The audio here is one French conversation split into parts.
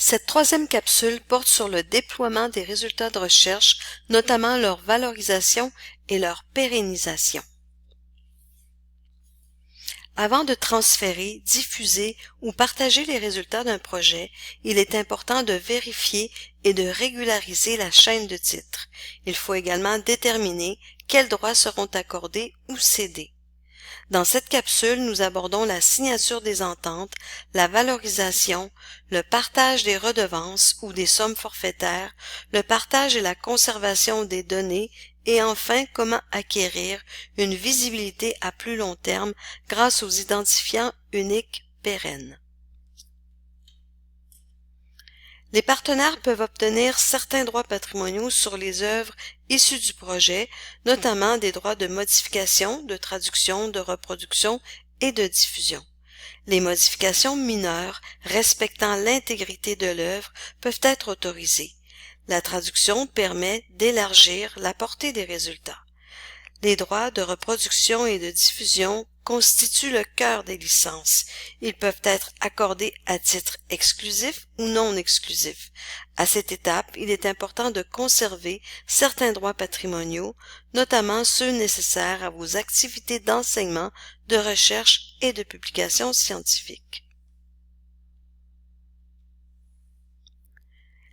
Cette troisième capsule porte sur le déploiement des résultats de recherche, notamment leur valorisation et leur pérennisation. Avant de transférer, diffuser ou partager les résultats d'un projet, il est important de vérifier et de régulariser la chaîne de titres. Il faut également déterminer quels droits seront accordés ou cédés. Dans cette capsule, nous abordons la signature des ententes, la valorisation, le partage des redevances ou des sommes forfaitaires, le partage et la conservation des données et enfin comment acquérir une visibilité à plus long terme grâce aux identifiants uniques pérennes. Les partenaires peuvent obtenir certains droits patrimoniaux sur les œuvres issues du projet, notamment des droits de modification, de traduction, de reproduction et de diffusion. Les modifications mineures respectant l'intégrité de l'œuvre peuvent être autorisées. La traduction permet d'élargir la portée des résultats. Les droits de reproduction et de diffusion constituent le cœur des licences. Ils peuvent être accordés à titre exclusif ou non exclusif. À cette étape, il est important de conserver certains droits patrimoniaux, notamment ceux nécessaires à vos activités d'enseignement, de recherche et de publication scientifique.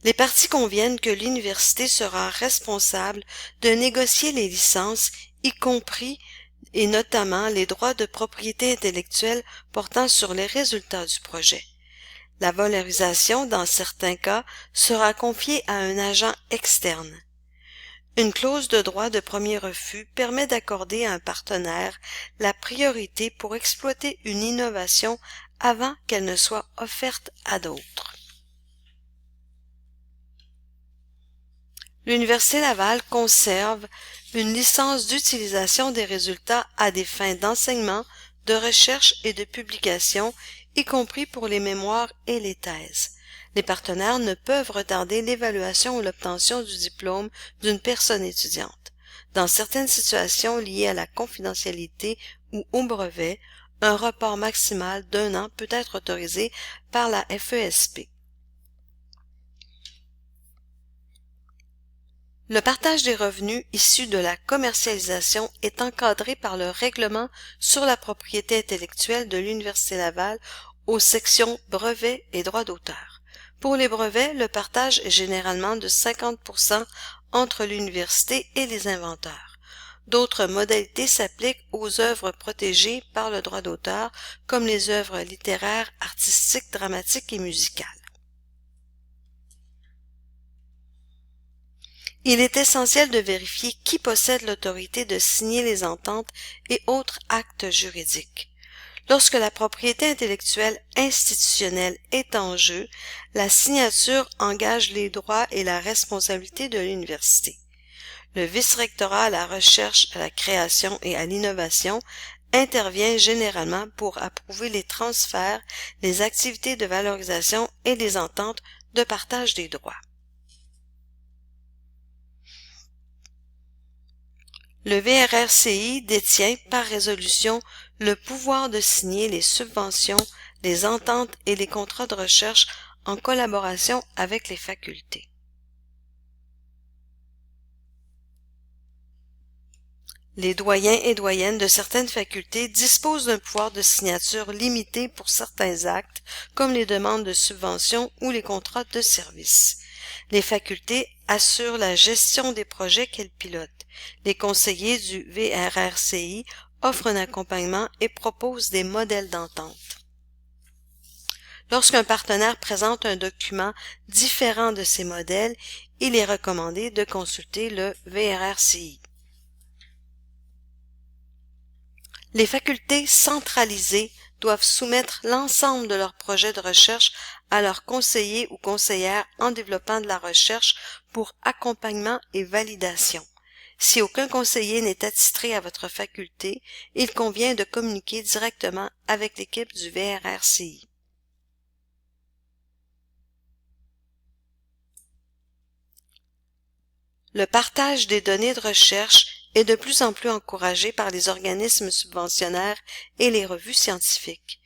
Les parties conviennent que l'université sera responsable de négocier les licences, y compris et notamment les droits de propriété intellectuelle portant sur les résultats du projet. La valorisation, dans certains cas, sera confiée à un agent externe. Une clause de droit de premier refus permet d'accorder à un partenaire la priorité pour exploiter une innovation avant qu'elle ne soit offerte à d'autres. L'Université Laval conserve une licence d'utilisation des résultats à des fins d'enseignement, de recherche et de publication, y compris pour les mémoires et les thèses. Les partenaires ne peuvent retarder l'évaluation ou l'obtention du diplôme d'une personne étudiante. Dans certaines situations liées à la confidentialité ou au brevet, un report maximal d'1 an peut être autorisé par la FESP. Le partage des revenus issus de la commercialisation est encadré par le règlement sur la propriété intellectuelle de l'Université Laval aux sections brevets et droits d'auteur. Pour les brevets, le partage est généralement de 50% entre l'université et les inventeurs. D'autres modalités s'appliquent aux œuvres protégées par le droit d'auteur, comme les œuvres littéraires, artistiques, dramatiques et musicales. Il est essentiel de vérifier qui possède l'autorité de signer les ententes et autres actes juridiques. Lorsque la propriété intellectuelle institutionnelle est en jeu, la signature engage les droits et la responsabilité de l'université. Le vice-rectorat à la recherche, à la création et à l'innovation intervient généralement pour approuver les transferts, les activités de valorisation et les ententes de partage des droits. Le VRRCI détient par résolution le pouvoir de signer les subventions, les ententes et les contrats de recherche en collaboration avec les facultés. Les doyens et doyennes de certaines facultés disposent d'un pouvoir de signature limité pour certains actes, comme les demandes de subventions ou les contrats de services. Les facultés assurent la gestion des projets qu'elles pilotent. Les conseillers du VRRCI offrent un accompagnement et proposent des modèles d'entente. Lorsqu'un partenaire présente un document différent de ces modèles, il est recommandé de consulter le VRRCI. Les facultés centralisées doivent soumettre l'ensemble de leurs projets de recherche à leurs conseillers ou conseillères en développement de la recherche pour accompagnement et validation. Si aucun conseiller n'est attitré à votre faculté, il convient de communiquer directement avec l'équipe du VRRCI. Le partage des données de recherche est de plus en plus encouragé par les organismes subventionnaires et les revues scientifiques.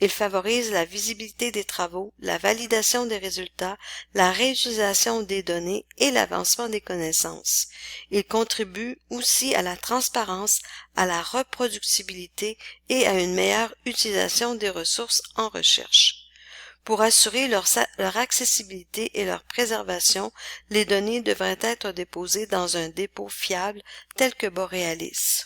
Il favorise la visibilité des travaux, la validation des résultats, la réutilisation des données et l'avancement des connaissances. Il contribue aussi à la transparence, à la reproductibilité et à une meilleure utilisation des ressources en recherche. Pour assurer leur accessibilité et leur préservation, les données devraient être déposées dans un dépôt fiable tel que Borealis.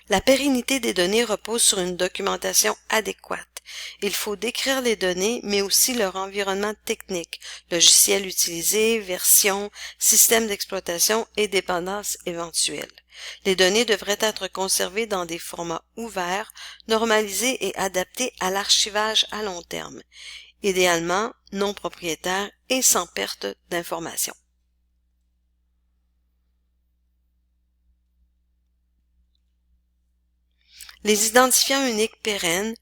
La pérennité des données repose sur une documentation adéquate. Il faut décrire les données, mais aussi leur environnement technique, logiciel utilisé, version, système d'exploitation et dépendances éventuelles. Les données devraient être conservées dans des formats ouverts, normalisés et adaptés à l'archivage à long terme, idéalement non propriétaires et sans perte d'informations. Les identifiants uniques pérennes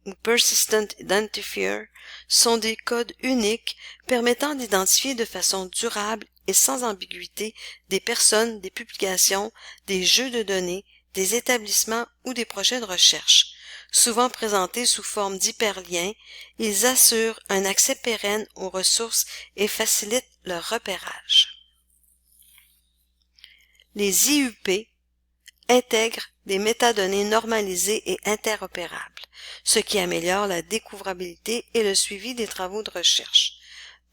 ou Persistent Identifier sont des codes uniques permettant d'identifier de façon durable et sans ambiguïté des personnes, des publications, des jeux de données, des établissements ou des projets de recherche. Souvent présentés sous forme d'hyperliens, ils assurent un accès pérenne aux ressources et facilitent leur repérage. Les IUP intègrent des métadonnées normalisées et interopérables, ce qui améliore la découvrabilité et le suivi des travaux de recherche.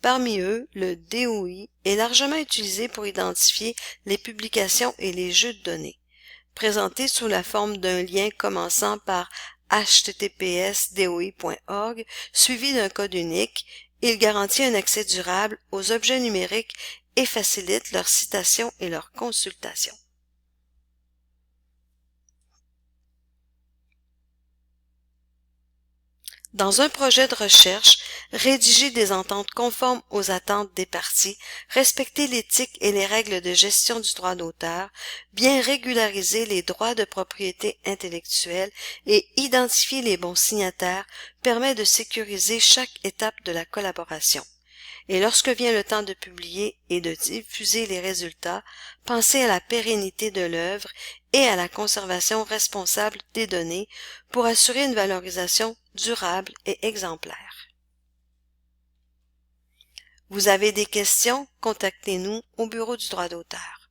Parmi eux, le DOI est largement utilisé pour identifier les publications et les jeux de données. Présenté sous la forme d'un lien commençant par https://doi.org suivi d'un code unique, il garantit un accès durable aux objets numériques et facilite leur citation et leur consultation. Dans un projet de recherche, rédiger des ententes conformes aux attentes des parties, respecter l'éthique et les règles de gestion du droit d'auteur, bien régulariser les droits de propriété intellectuelle et identifier les bons signataires permet de sécuriser chaque étape de la collaboration. Et lorsque vient le temps de publier et de diffuser les résultats, pensez à la pérennité de l'œuvre et à la conservation responsable des données pour assurer une valorisation durable et exemplaire. Vous avez des questions? Contactez-nous au Bureau du droit d'auteur.